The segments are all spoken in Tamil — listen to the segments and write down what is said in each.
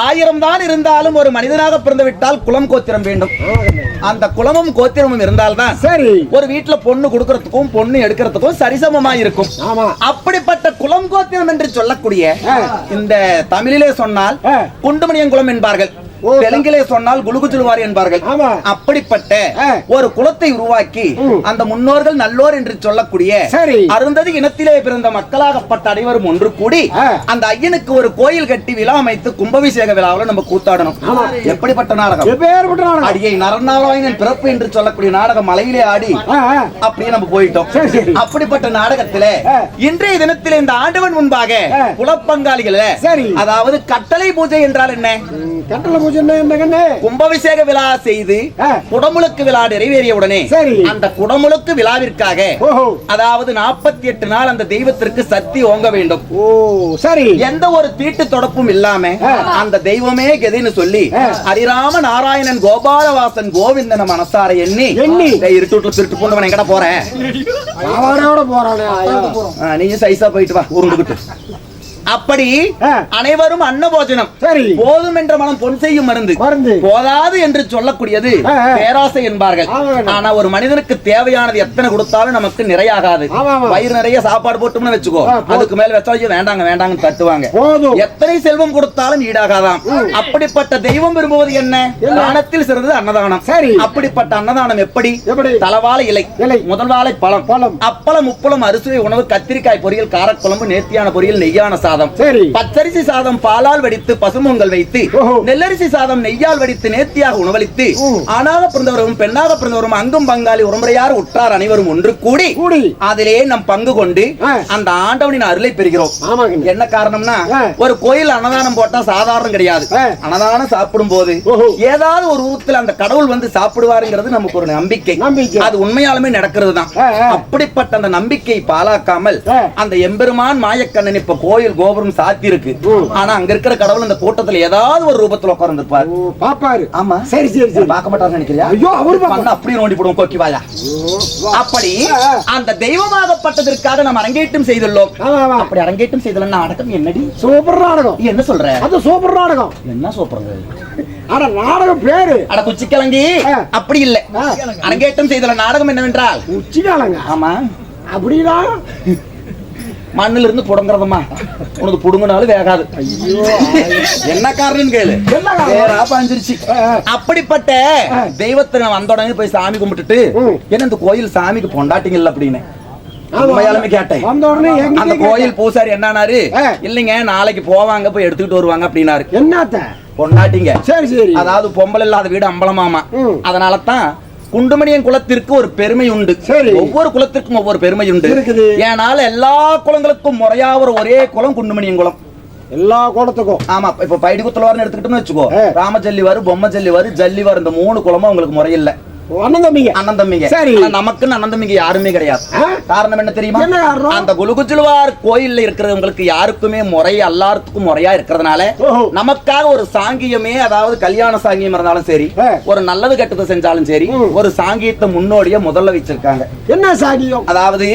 1000 தான் இருந்தாலும் ஒரு மனிதனாக பிறந்து விட்டால் குலம் கோத்திரம் வேண்டும். அந்த குலமும் கோத்திரமும் இருந்தால்தான் சரி ஒரு வீட்டுல பொண்ணு கொடுக்கறதுக்கும் பொண்ணு எடுக்கிறதுக்கும் சரிசமமா இருக்கும். அப்படிப்பட்ட குலம் கோத்திரம் என்று சொல்லக்கூடிய இந்த தமிழிலே சொன்னால் குண்டுமணியன் குலம் என்பார்கள், தெலுங்கிலே சொன்னால் குலுகுஜுலுவாரி என்பார்கள். அப்படிப்பட்ட ஒரு குலத்தை உருவாக்கி அந்த முன்னோர்கள் நல்லோர் என்று சொல்லக்கூடிய அருந்ததி இனத்திலே பிறந்த மக்களாகப்பட்ட அனைவரும் ஒன்று கூடி அந்த ஐயனுக்கு ஒரு கோயில் கட்டி விழா அமைத்து கும்பாபிஷேக விழாவில் நம்ம கூத்தாடணும். எப்படிப்பட்ட நாடகம்? அடியை நரநாராயணன் பிறப்பு என்று சொல்லக்கூடிய நாடகம் மலையிலே ஆடி அப்படியே நம்ம போயிட்டோம். அப்படிப்பட்ட நாடகத்திலே இன்றைய தினத்திலே இந்த ஆண்டவன் முன்பாக குலப்பங்காளிகள் அதாவது கட்டளை பூஜை என்றால் என்ன? கட்டளை கும்பாபிஷேக விழா செய்து குடமுழுக்கு விழா நிறைவேறிய உடனே அந்த குடமுழுக்கு விழாவிற்காக அதாவது 48 நாள் அந்த தெய்வத்திற்கு சக்தி ஓங்க வேண்டும். சரி எந்த ஒரு தீட்டு தொடப்பும் இல்லாம அந்த தெய்வமே கதின்னு சொல்லி ஹரிராம நாராயணன் கோபாலவாசன் கோவிந்தன மனசார எண்ணி இருட்டுல திருட்டு போண்டவன் எங்கட போறேன் நீங்க சைஸா போயிட்டு வா உருண்டுகிட்டு. அப்படி அனைவரும் அன்னபோஜனம் போதும் என்ற மனம் பொன் செய்யும் மருந்து போதாது என்று சொல்லக்கூடியது பேராசை என்பார்கள். ஆனா ஒரு மனிதனுக்கு தேவையானது எத்தனை கொடுத்தாலும் நமக்கு நிறையாகாது. வயிறு நிறைய சாப்பாடு போட்டோம்னு வச்சுக்கோ, அதுக்கு மேல வச்சா வேண்டாங்க வேண்டாங்கன்னு தட்டுவாங்க. எத்தனை செல்வம் கொடுத்தாலும் ஈடாகாதாம். அப்படிப்பட்ட தெய்வம் விரும்புவது என்ன? தானத்தில் சிறந்தது அன்னதானம். அப்படிப்பட்ட அன்னதானம் எப்படி? தலவாழை இலை, முதல் வாழை பழம், அப்பளம், உப்பளம், அரிசுவை உணவு, கத்திரிக்காய் பொரியல், காரக்குழம்பு, நேர்த்தியான பொரியல், நெய்யான சாதம், பச்சரிசி சாதம் பாலால் வடித்து பசுமொங்கல் வைத்து, நெல்லரிசி சாதம் நெய்யால் வடித்து நேர்த்தியாக உணவளித்து, ஆணாக பிறந்தவரும் பெண்ணாக பிறந்தவரும் அங்கும் பங்காளி உறமுறையார் உற்றார் அனைவரும் ஒன்று கூடி அதிலே நம் பங்கு கொண்டு அந்த ஆண்டவனின் அருளை பெறுகிறோம். என்ன காரணம்னா ஒரு கோயில் அன்னதானம் போட்டா சாதாரணம் கிடையாது. அன்னதானம் சாப்பிடும் போது ஏதாவது ஒரு ஊத்துல அந்த கடவுள் வந்து சாப்பிடுவாருங்கிறது நமக்கு ஒரு நம்பிக்கை. அது உண்மையாலுமே நடக்கிறது தான். அப்படிப்பட்ட அந்த நம்பிக்கை பாலாக்காமல் அந்த எம்பெருமான் மாயக்கண்ணன் இப்ப கோயில் கோபுரம் சாத்தி இருக்கு. ஆனா அங்க இருக்கிற கடவுள் அந்த கூட்டத்துல ஏதாவது ஒரு ரூபத்துல உட்கார்ந்திருப்பாரு. பாப்பாரு. ஆமா சரி சரி சரி பார்க்க மாட்டாரு நினைக்கிறியா? ஐயோ அவரு பண்ண அப்படியே நோண்டி போடுவோம் கோக்கி வாயா. அப்படி அந்த தெய்வமாகப்பட்டதற்காக நாம் அரங்கேற்றம் செய்துள்ளோம். அப்படி அரங்கேற்றம் செய்தல நாடகம் என்னடி? சூப்பர் நாடகம். என்ன சொல்ற? அது சூப்பர் நாடகம். என்ன சூப்பர்? அட நாடகம் பேரு அட குச்சிக்கிழங்கி. அப்படி இல்ல, அரங்கேற்றம் செய்தல நாடகம் என்னவென்றால் குச்சிக்கிழங்க. ஆமா அப்படினா மண்ணில இருந்து புடுங்கறதுமா, உனக்கு புடுங்கினாலும் வேகாது. என்ன காரணம் கேளு. அப்படிப்பட்ட தெய்வத்தை வந்த உடனே போய் சாமி கும்பிட்டுட்டு என்ன இந்த கோயில் சாமிக்கு பொண்டாட்டிங்கல்ல அப்படின்னு கேட்டேன். அந்த கோயில் பூசாரி என்னாரு, இல்லைங்க நாளைக்கு போவாங்க போய் எடுத்துக்கிட்டு வருவாங்க அப்படின்னாரு. என்னத்த பொண்டாட்டிங்க? சரி சரி. அதாவது பொம்பளை இல்லாத வீடு அம்பலமாமா. அதனாலதான் குண்டுமணியன் குலத்திற்கு ஒரு பெருமை உண்டு. ஒவ்வொரு குலத்திற்கும் ஒவ்வொரு பெருமை உண்டு. ஏனால எல்லா குலங்களுக்கும் முறையா ஒரு ஒரே குலம் குண்டுமணியன் குலம். எல்லா குலத்துக்கும். ஆமா இப்ப பைடி குத்தலவார்னு எடுத்துக்கிட்டோம்னு வச்சுக்கோ, ராம ஜல்லிவாரு, பொம்மை ஜல்லிவாரு, ஜல்லிவார், இந்த 3 குலமும் உங்களுக்கு முறையில்லை. அண்ணன் தம்பிங்க. சரி நமக்குன்னு அண்ணன் தம்பிங்க யாருமே கிடையாது. காரணம் என்ன தெரியுமா? அந்த குலுகுஜுலுவார் கோயில்ல இருக்கிறவங்களுக்கு யாருக்குமே முறை எல்லாத்துக்கும் முறையா இருக்கிறதுனால நமக்காக ஒரு சாங்கியமே, அதாவது கல்யாண சாங்கியம் இருந்தாலும் சரி, ஒரு நல்லது கெட்டது செஞ்சாலும் சரி, ஒரு சாங்கியத்தை முன்னோடிய முதல்ல வச்சிருக்காங்க. என்ன சாங்கியம்? அதாவது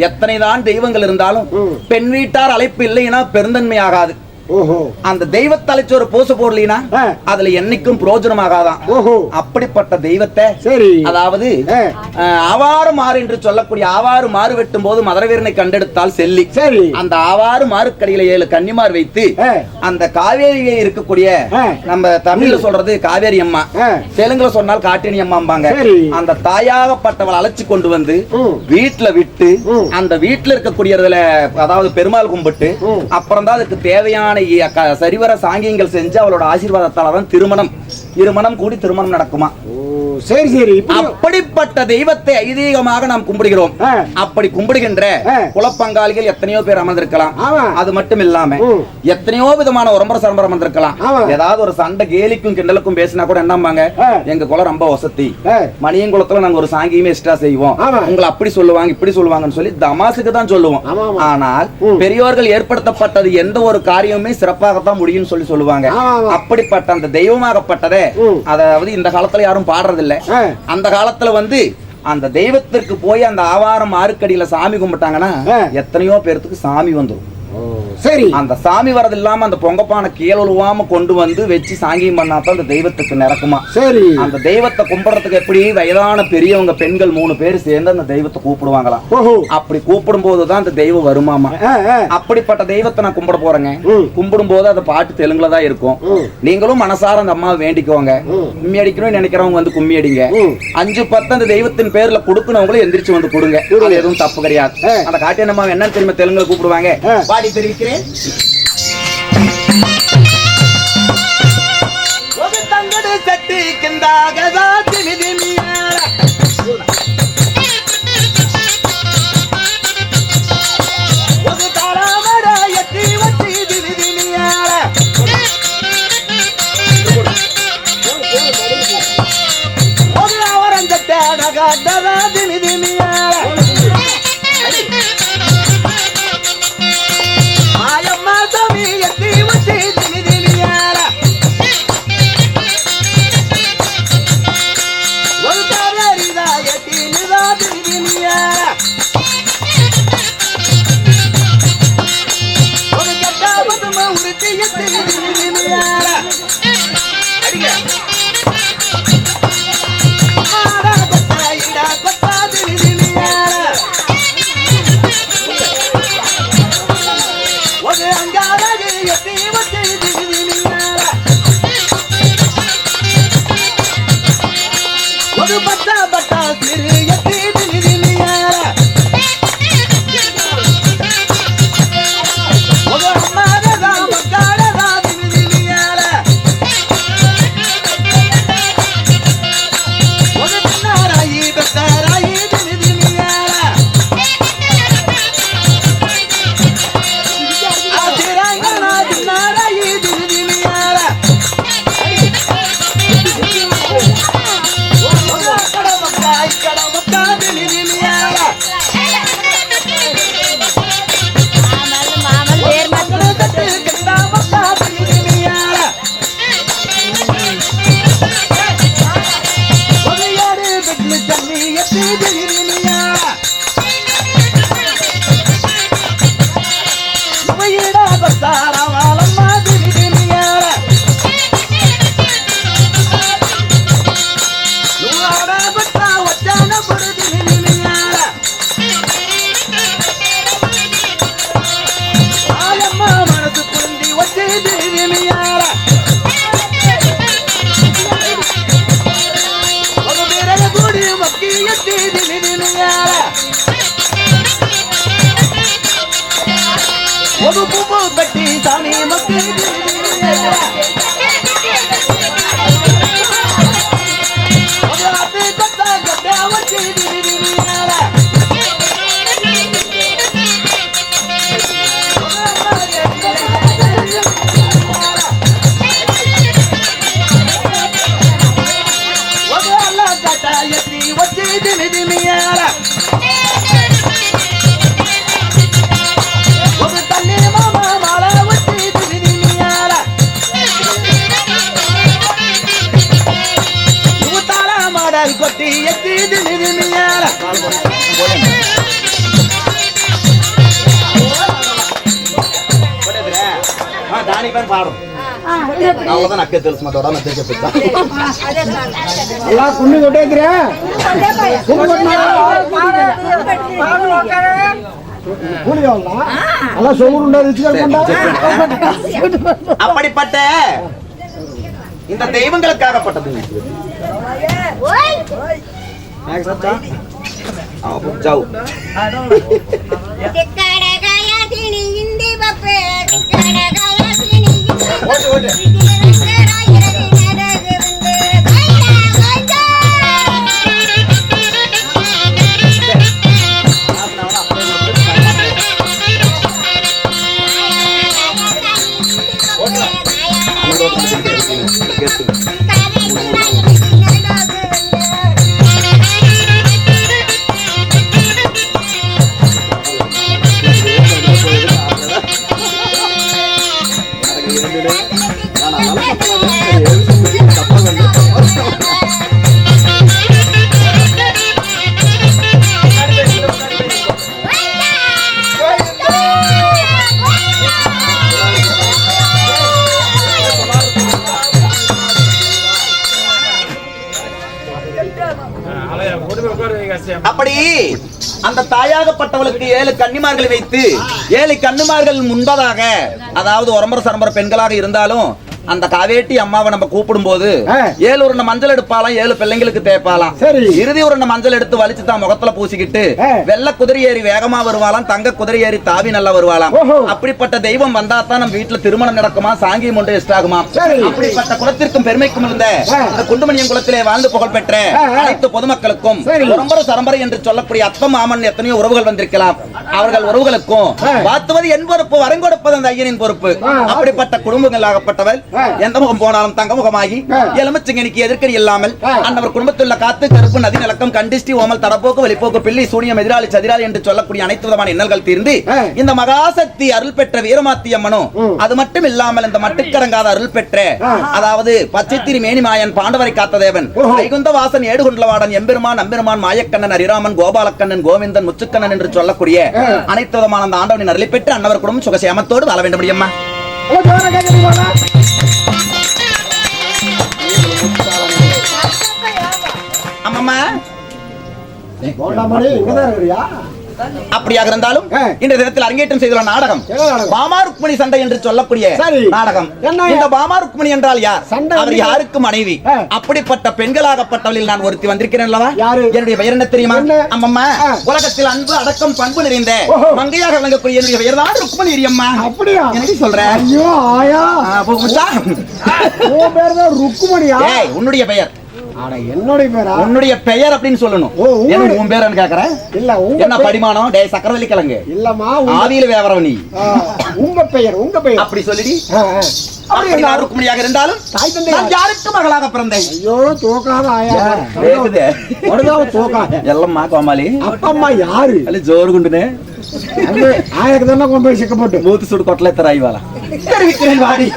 எத்தனைதான் தெய்வங்கள் இருந்தாலும் பெண் வீட்டார் அழைப்பு இல்லைன்னா பெருந்தன்மை ஆகாது. அந்த தெய்வத்தை அழைச்ச ஒரு பூச போடலினா அதுல என்னைக்கும் பிரயோஜனமாகாதான். அப்படிப்பட்ட தெய்வத்தை அதாவது ஆவாறு மாறு என்று சொல்லக்கூடிய ஆவாறு மாறு வெட்டும் போது மதுரவீரனை கண்டெடுத்தால் செல்லி, அந்த ஆவாறு மாறுக்கடியில 7 கன்னிமார் வைத்து அந்த காவேரியிலே இருக்கக்கூடிய, நம்ம தமிழ்ல சொல்றது காவேரி அம்மா, தெலுங்குல சொன்னால் காட்டினி அம்மாம்பாங்க, அந்த தாயாகப்பட்டவளை அழைச்சு கொண்டு வந்து வீட்டுல விட்டு அந்த வீட்டுல இருக்கக்கூடியதுல அதாவது பெருமாள் கும்பிட்டு அப்புறம் தான் அதுக்கு தேவையான சரிவர சாங்கியங்கள் செஞ்சு அவளோட ஆசீர்வாதத்தால தான் திருமணம், இருமணம் கூடி திருமணம் நடக்குமா. சரி சரி. அப்படிப்பட்ட தெய்வத்தை ஐதீகமாக நாம் கும்பிடுகிறோம். அப்படி கும்பிடுகின்ற குலப்பங்காளிகள் எத்தனையோ பேர் அமர்ந்திருக்கலாம். அது மட்டும் இல்லாம எத்தனையோ விதமான உரம்பர சரம்பரம் அமர்ந்திருக்கலாம். ஏதாவது ஒரு சண்டை கேலிக்கும் கிண்டலுக்கும் பேசினா கூட என்னம்பாங்க, எங்க குலம் ரொம்ப வசதி, மணியன் குலத்துல நாங்க ஒரு சாங்கியமே எக்ஸ்ட்ரா செய்வோம், உங்களை அப்படி சொல்லுவாங்க இப்படி சொல்லுவாங்கன்னு சொல்லி தமாசுக்கு தான் சொல்லுவோம். ஆனால் பெரியோர்கள் ஏற்படுத்தப்பட்டது எந்த ஒரு காரியமுமே சிறப்பாகத்தான் முடியும்னு சொல்லி சொல்லுவாங்க. அப்படிப்பட்ட அந்த தெய்வமாகப்பட்டதை அதாவது இந்த காலத்துல யாரும் பாடுறதில்லை. அந்த காலத்துல வந்து அந்த தெய்வத்திற்கு போய் அந்த ஆவாரம் ஆறுக்கடியில சாமி கும்பிட்டாங்கன்னா எத்தனையோ பேருக்கு சாமி வந்துடும். சரி. அந்த சாமி வரது இல்லாம அந்த பொங்கப்பானை கீழே உழுவாம கொண்டு வந்து வச்சு சாங்கியம் பண்ணாதான் அந்த தெய்வத்துக்கு நிறக்குமா. சரி. அந்த தெய்வத்தை கும்பிடுறதுக்கு எப்படி வயதான பெரியவங்க பெண்கள் 3 பேர் சேர்ந்து அந்த தெய்வத்தை கூப்பிடுவாங்களாம். அப்படி கூப்பிடும் போதுதான் அந்த தெய்வம் வருமாமா. அப்படிப்பட்ட தெய்வத்தை நான் கும்பிட போறேங்க. கும்பிடும் போது அந்த பாட்டு தெலுங்குல தான் இருக்கும். நீங்களும் மனசார அந்த அம்மாவை வேண்டிக்கோங்க. கும்மி அடிக்கணும்னு நினைக்கிறவங்க வந்து கும்மி அடிங்க. 5 10 அந்த தெய்வத்தின் பேர்ல கொடுக்கணவங்களும் எந்திரிச்சு வந்து கொடுங்க. அது எதுவும் தப்பு கிடையாது. அந்த காட்டிய அம்மா என்ன தெரியுமா தெலுங்குல கூப்பிடுவாங்க, பாடி தெரிவிக்கிறேன். ஒரு தங்கடு சட்டி கிந்தாகதா திமிதிமியார ஒரு தாளமட எத்தி வச்சி திமிதிமியார ஒரு அவரஞ்சட்ட நகடதா திமிதிமியார అవ్వదని అక్కే తెలుసు మా దొడ మెసేజ్ చెప్తా అలా కున్ని కొట్టేదిరా கூலி காவலா అలా సోమురు ఉండాలి அப்படிப்பட்ட இந்த தெய்வங்களுக்காகப்பட்டது जाओ அப்படி அந்த தாயாகப்பட்டவளுக்கு 7 கன்னிமார்களை வைத்து 7 கன்னிமார்கள் முன்பதாக, அதாவது ஒரம்பர சரம்பர பெண்களாக இருந்தாலும் அந்த காவேட்டி அம்மாவை நம்ம கூப்பிடும் போது 7 உருண்டை மஞ்சள் எடுப்பாலாம், 7 பிள்ளைங்களுக்கு தேய்ப்பாலாம். இறுதி உருண்டை மஞ்சள் எடுத்து வலிச்சு தான் முகத்துல பூசிக்கிட்டு வெள்ளை குதிரை ஏறி வேகமா வருவாளாம், தங்க குதிரை ஏறி தாவி நல்லா வருவாளாம். அப்படிப்பட்ட தெய்வம் வந்தா தான் நம்ம வீட்டுல திருமணம் நடக்குமா, சாங்கியம் ஒன்று இஷ்டாகுமா. அப்படிப்பட்ட குலத்திற்கும் பெருமைக்கும் இருந்த இந்த குண்டுமணியம் குலத்திலே வாழ்ந்து புகழ் பெற்ற அனைத்து பொதுமக்களுக்கும் ஒரம்பர சரம்பரை என்று சொல்லக்கூடிய அத்தம் மாமன் எத்தனையோ உறவுகள் வந்திருக்கலாம். அவர்கள் உறவுகளுக்கும் வாத்துவது என் பொறுப்பு, வரங்கொடுப்பது அந்த ஐயனின் பொறுப்பு. அப்படிப்பட்ட குடும்பங்கள் ஆகப்பட்டவர் எந்த முகம் போனாலும் தங்க முகமாகி எலுமிச்சங்கனிக்கு எதிர்க்கடி இல்லாமல் அந்தவர் குடும்பத்துள்ள காத்து கருப்பு நதி நிலக்கம் கண்டிஷ்டி ஓமல் தடப்போக்கு வெளிப்போக்கு பிள்ளை சூனியம் எதிராளி சதிராளி என்று சொல்லக்கூடிய அனைத்து விதமான இன்னல்கள் தீர்ந்து இந்த மகாசக்தி அருள் பெற்ற வீரமாத்தி அம்மனும் அது மட்டும் இல்லாமல் இந்த மட்டுக்கடங்காத அருள் பெற்ற, அதாவது பச்சைத்திரி மேனிமாயன் பாண்டவரை காத்த தேவன் வைகுந்த வாசன் ஏடுகுண்டலவாடன் எம்பெருமான் அம்பெருமான் மாயக்கண்ணன் அரிராமன் கோபாலக்கண்ணன் கோவிந்தன் முச்சுக்கண்ணன் என்று சொல்லக்கூடிய அனைத்து விதமான அந்த ஆண்டவனின் அருளை பெற்று அன்னவர் குடும்பம் சுகசேமத்தோடு வாழ வேண்டும் முடியுமா. அம்மா அப்படியாக இருந்தாலும் இந்த தினத்தில் அரங்கேற்றம் செய்துள்ள நாடகம் பாமா ருக்மணி சண்டை என்று சொல்லக்கூடிய நாடகம். இந்த பாமா ருக்மணி என்றால் யார்? அவர் யாருக்கு மனைவி? அப்படிப்பட்ட பெண்களாகப்பட்டவளில் நான் ஒருத்தி வந்திருக்கிறேன் அல்லவா? என்னுடைய பெயர் என்ன தெரியுமா? அம்மம்மா, உலகத்தில் அன்பு அடக்கம் பண்பு நிறைந்த மங்கையாக விளங்கக்கூடிய என்னுடைய பெயர் தான் ருக்மணி அம்மா. அப்படியா? எனக்கு சொல்றேன். ஐயோ ஆயா, ருக்மணியா? உன்னுடைய பெயர் என்னுடைய பேரா? உன்னுடைய பெயர் அப்படின்னு சொல்லணும். உன் பேர் கேக்குறேன். இல்ல என்ன படிமானம்? டேய் சக்கரவள்ளி கிழங்கு இல்லம்மா, ஆவியில வேவறவ நீ. உங்க பெயர் அப்படி சொல்லிடி. அப்படியே ருக்மணியாக இருந்தாலும் நான் யாருக்கு மகளாக பிறந்தேன்? ஐயோ தோக்காத ஆயா, கேக்குதே ஒருதாவ தோக்காத எல்லம்மா கோமாளி. அப்பம்மா யாரு? அல்ல ஜோர் குண்டுனே ஆயாக்கு தான கொண்டு போய் சிக்க போட்டு மூத்து சுடு கொட்டல தராய் வாளா தெரிவிக்கிறேன் வாடி.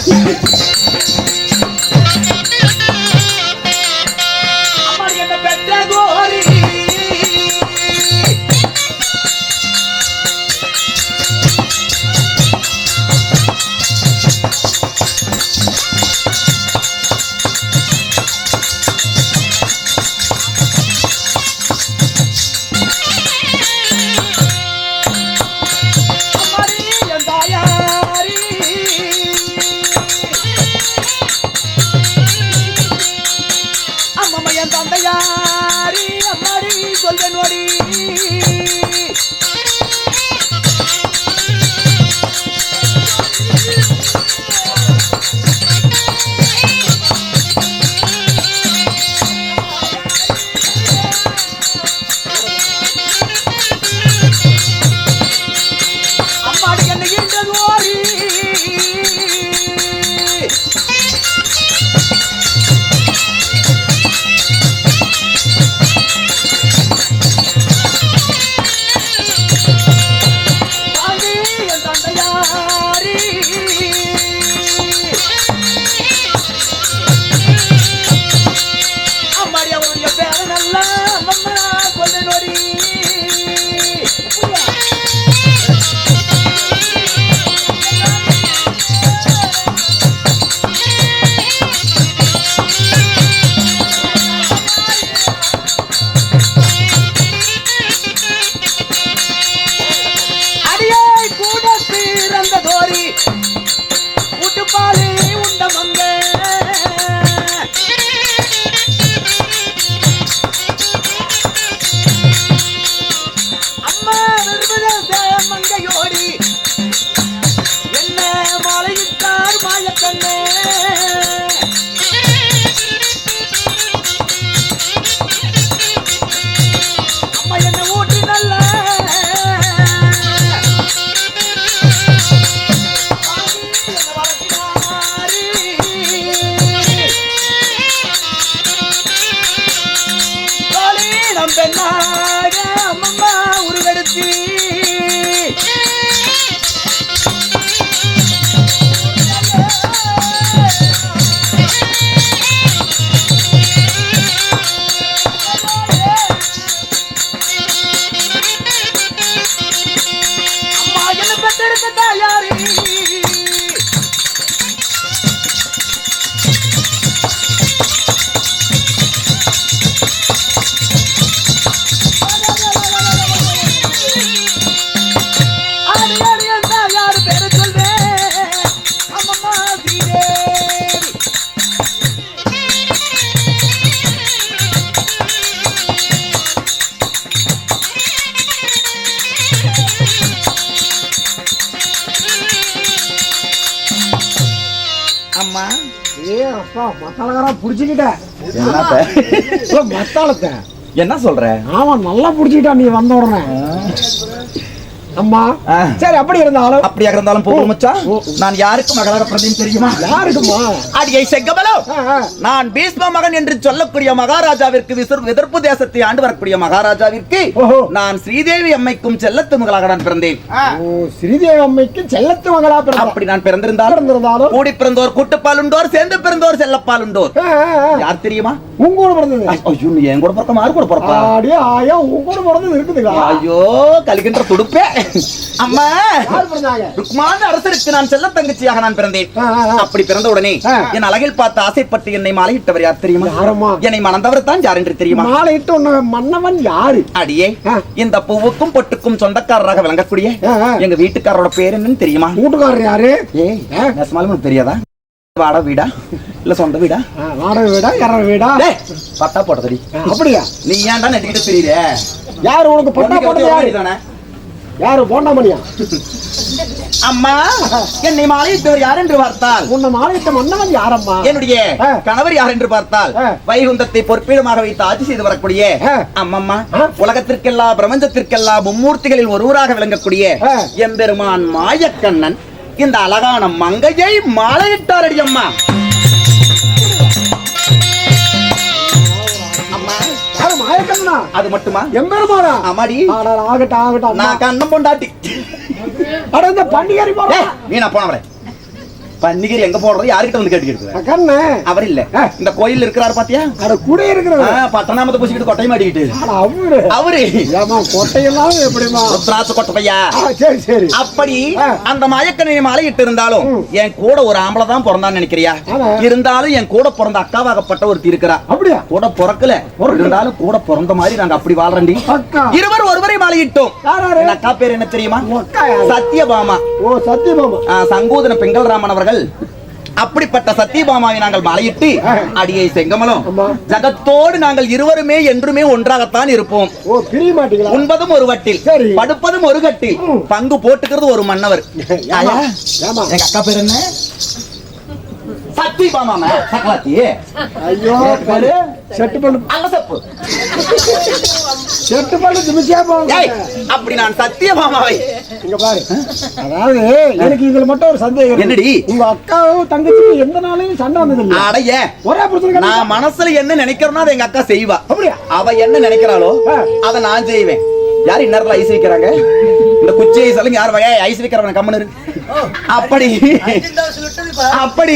ஏ அப்பா மத்தாளக்காரா புடிச்சுக்கிட்ட என்னத்த மத்தாளத்தை என்ன சொல்ற? ஆமா நல்லா புடிச்சுக்கிட்டா நீ வந்த உடனே. அம்மா சரி அப்படி இருந்தாலும் அப்படியா இருந்தாலும் போகும் மச்சான். நான் யாருக்கு மகளாக பிறந்தேன் தெரியுமா? யாருக்குமா? அடியை செங்கமலோ, நான் பீஷ்ம மகன் என்று சொல்லக்கூடிய மகாராஜாவிற்கு எதிர்ப்பு தேசத்தை ஆண்டு வரக்கூடிய மகாராஜாவிற்கு நான் ஸ்ரீதேவி அம்மைக்கும் செல்லத்து மகளாக நான் பிறந்தேன். ஸ்ரீதேவி அம்மைக்கு செல்லத்து மகளா பிறந்த அப்படி நான் பிறந்திருந்தாலும் கூடி பிறந்தோர் கூட்டுப்பால் உண்டோர், சேர்ந்து பிறந்தோர் செல்லப்பால் உண்டோர். யார் தெரியுமா? உங்க கூட பிறந்தது. ஐயோ நீ என் கூட பிறக்க மாறு கூட பிறப்பா? அடியே ஆயா உங்க கூட பிறந்தது இருக்குதுங்க. ஐயோ கலிக்கின்ற துடுப்பே. அம்மா யார் பிறந்தாங்க? ருக்மான் அரசருக்கு நான் செல்ல தங்கச்சியாக நான் பிறந்தேன். அப்படி பிறந்த உடனே என் அழகில் பார்த்து ஆசைப்பட்டு என்னை மாலையிட்டவர் யார் தெரியுமா? என்னை மணந்தவர் தான் யார் என்று தெரியுமா? மாலையிட்டு உன்ன மன்னவன் யாரு? அடியே இந்த பூவுக்கும் பொட்டுக்கும் சொந்தக்காரராக விளங்கக்கூடிய எங்க வீட்டுக்காரரோட பேர் என்னன்னு தெரியுமா? வீட்டுக்காரர் யாரு? நெசமாலும் தெரியாதா? வாடகை வீடா இல்ல சொந்த வீடா? வாடகை வீடா இரவு வீடா? பட்டா போட்டதடி. அப்படியா? நீ ஏன்டா நெட்டிக்கிட்டு தெரியல? யாரு உனக்கு பட்டா போட்டது? யாரு? யாரு போண்டாமணியா? அம்மா என்னை மாலையிட்டவர் யார் என்று பார்த்தால் உன்னை மாலையிட்ட மன்னவன் யாரம்மா? என்னுடைய கணவர் யார் என்று பார்த்தால் வைகுந்தத்தை பொற்பிடமாக வைத்து ஆட்சி செய்து வரக்கூடிய அம்மம்மா, உலகத்திற்கெல்லாம் பிரபஞ்சத்திற்கெல்லாம் மும்மூர்த்திகளில் ஒருவராக விளங்கக்கூடிய எம்பெருமான் மாயக்கண்ணன் இந்த அழகான மங்கையை மாலையிட்டார். அடி அம்மா. அது மட்டுமா? எம்பெருமானா? ஆமாடி. ஆகட்டும் ஆகட்டும். நான் கண்ணம் பொண்டாட்டி. அட இந்த பண்டிகரி போற. நீ நான் போனவரே. பன்னிகரி எங்க போடுறது யார்கிட்ட வந்து கேட்டுக்கிட்டு? கண்ணு அவர் இல்ல. இந்த கோயில் இருக்கிறாரு பாத்தியா? அட கூட இருக்கிறாரு. பட்டணாமத்தை பூசிக்கிட்டு கொட்டை மாட்டிக்கிட்டு. அவரு ஏமா கொட்டையெல்லாம் எப்படிமா? ருத்ராட்ச கொட்டை பையா. சரி சரி. அப்படி அந்த மாயக்கண்ணை மாலையிட்டு இருந்தாலும் என் கூட ஒரு ஆம்பளை தான் பிறந்தான்னு நினைக்கிறியா? இருந்தாலும் என் கூட பிறந்த அக்காவாகப்பட்ட ஒருத்தி இருக்கிறா. அப்படியா? கூட பிறக்கல, இருந்தாலும் கூட பிறந்த மாதிரி நாங்க அப்படி வாழ்றோண்டி. இருவர் ஒருவரை மாலையிட்டோம். அக்கா பேர் என்ன தெரியுமா? சத்யபாமா. ஓ சத்யபாமா. சங்கூதன பெங்கல்ராமன் அவர்கள். அப்படிப்பட்ட சத்யபாமாவை நாங்கள் மாலையிட்டு அடியை செங்கமலம் ஜகத்தோடு நாங்கள் இருவருமே என்றுமே ஒன்றாகத்தான் இருப்போம். உண்பதும் ஒரு வட்டில், படுப்பதும் ஒரு கட்டில், பங்கு போட்டுக்கிறது ஒரு மன்னவர். எங்க அக்கா பேர் என்ன? சத்யபாமா. ஐயோ செட்டு பண்ணு அலசப்பு செட்டு பண்ணு திமிச்சியா போங்க. அப்படி நான் சத்யபாமாவை இங்க பாரு. அதாவது எனக்கு இதுல மட்டும் ஒரு சந்தேகம். என்னடி? உங்க அக்காவும் தங்கச்சிக்கும் எந்த நாளையும் சண்டை வந்தது இல்ல? அடைய ஒரே பிரச்சனை. நான் மனசுல என்ன நினைக்கிறேனோ அதை எங்க அக்கா செய்வா. அப்படியா? அவ என்ன நினைக்கிறாளோ அதை நான் செய்வேன். யார் இன்னர்ல ஐஸ் வைக்கிறாங்க? இந்த குச்சி ஐஸ் எல்லாம் யார் வகை ஐஸ் வைக்கிறவன கம்மனு. அப்படி அப்படி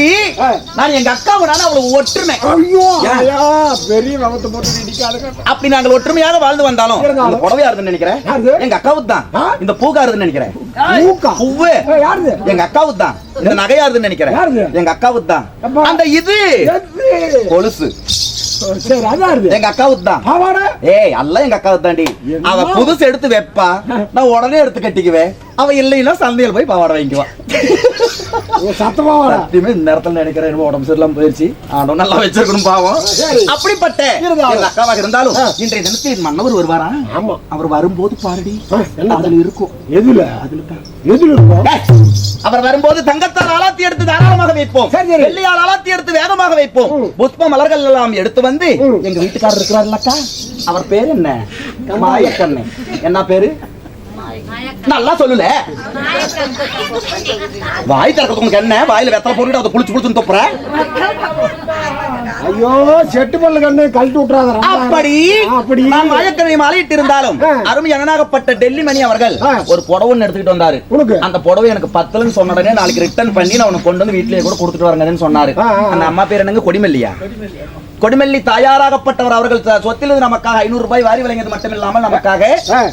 நான் எங்க அக்காவை நான் அவளை ஒற்றுமை. ஐயோ பெரிய வகத்தை போட்டு இடிக்காதுங்க. அப்படி நாங்கள் ஒற்றுமையாக வாழ்ந்து வந்தாலும் இந்த புடவை யாருன்னு நினைக்கிறேன்? எங்க அக்காவுக்கு தான். இந்த பூக்காருன்னு நினைக்கிறேன். பூவு எங்க அக்காவுக்கு தான். இந்த நகை யாருன்னு நினைக்கிறேன்? எங்க அக்காவுக்கு தான். அந்த இது கொலுசு எங்க அக்காவுக்கு தான். ஏய் அல்ல எங்க அக்காவுக்கு தாண்டி. அவ புதுசு எடுத்து வைப்பா, நான் உடனே எடுத்து கட்டிக்குவேன். அவ இல்லைன்னா சந்தையில் போய் பாவாடை வாங்கிக்குவான். சத்தியமே இந்த நேரத்தில் நினைக்கிறேன் உடம்பு சரியில்லாம போயிருச்சு. ஆனும் நல்லா வச்சிருக்கணும் பாவம். அப்படிப்பட்ட அக்காவாக இருந்தாலும் இன்றைய தினத்தில் மன்னவர் வருவாரா? ஆமா. அவர் வரும்போது பாருடி அதுல இருக்கும். எதுல? எதுல இருக்கும்? அவர் வரும்போது தங்கத்தால் ஆலாத்தி எடுத்து தாராளமாக வைப்போம். வெள்ளியால் ஆலாத்தி எடுத்து வேகமாக வைப்போம். புஷ்ப மலர்கள் எல்லாம் எடுத்து வந்து எங்க வீட்டுக்காரர் இருக்கிறாருல்லக்கா, அவர் பேரு என்ன? மாயக்கண்ணு. என்ன பேரு? நல்லா சொல்லல. வாய் திறக்கிறதுக்கு என்ன? வாயில வெத்தலை போட்டு அதை புளிச்சு புளிச்சு தொப்புற. ஐயோ செட்டு பல்லு கண்ணு கழட்டி விட்டுறாத. அப்படி நான் மாயக்கண்ணை மாலையிட்டு இருந்தாலும் அருமை அண்ணனாகப்பட்ட டெல்லி மணி அவர்கள் ஒரு புடவை எடுத்துக்கிட்டு வந்தாரு. அந்த புடவை எனக்கு பத்தலன்னு சொன்ன உடனே நாளைக்கு ரிட்டர்ன் பண்ணி நான் உனக்கு கொண்டு வந்து வீட்டிலேயே கூட கொடுத்துட்டு வரங்கன்னு சொன்னாரு. அந்த அம்மா பேர் என்னங்க? கொடிமல்லியா? கொடிமல்லி தாயாராகப்பட்டவர் அவர்கள் சொத்திலிருந்து நமக்காக 500 ரூபாய் வாரி வழங்கியது மட்டுமில்லாமல் நமக்காக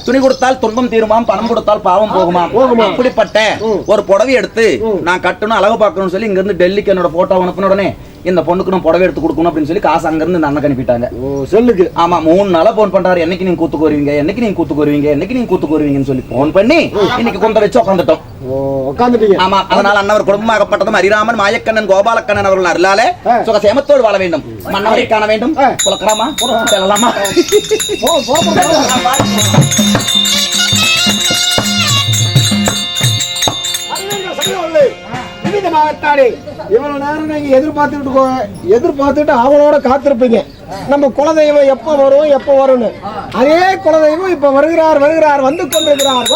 துணி கொடுத்தால் துன்பம் தீருமாம், பணம் கொடுத்தால் பாவம் போகுமாம். அப்படிப்பட்ட ஒரு புடவை எடுத்து நான் கட்டணும் அழகு பார்க்கணும்னு சொல்லி இங்க இருந்து டெல்லிக்கு என்னோட போட்டோ அனுப்பின உடனே இந்த பொண்ணுக்கு நான் புடவை எடுத்து கொடுக்கணும் அப்படின்னு சொல்லி காசு அங்க இருந்து அண்ணன் அனுப்பிட்டாங்க. சொல்லுக்கு ஆமா 3 நாளா போன் பண்றாரு. என்னைக்கு நீங்க கூத்துக்கு வருவீங்க, என்னைக்கு நீங்க கூத்துக்கு வருவீங்க, என்னைக்கு நீங்க கூத்துக்கு வருவீங்கன்னு சொல்லி போன் பண்ணி இன்னைக்கு கொண்டு வச்சு உட்காந்துட்டோம். ஆமா. அதனால அண்ணவர் குடும்பமாகப்பட்டதும் ஹரிராமன் மாயக்கண்ணன் கோபாலக்கண்ணன் அவர்கள் அருளாலே சுக சேமத்தோடு வாழ வேண்டும். மன்னவரை காண வேண்டும். புலக்கராமா செல்லலாமா? நிச்சயமாகத்தானே இவ்வளவு நேரம் நீங்க எதிர்பார்த்துட்டு அவளோட காத்திருப்பீங்க. நம்ம குலதெய்வம் எப்ப வரும்னு. அதே குலதெய்வம் இப்ப வருகிறார் வந்து கொண்டிருக்கிறார்.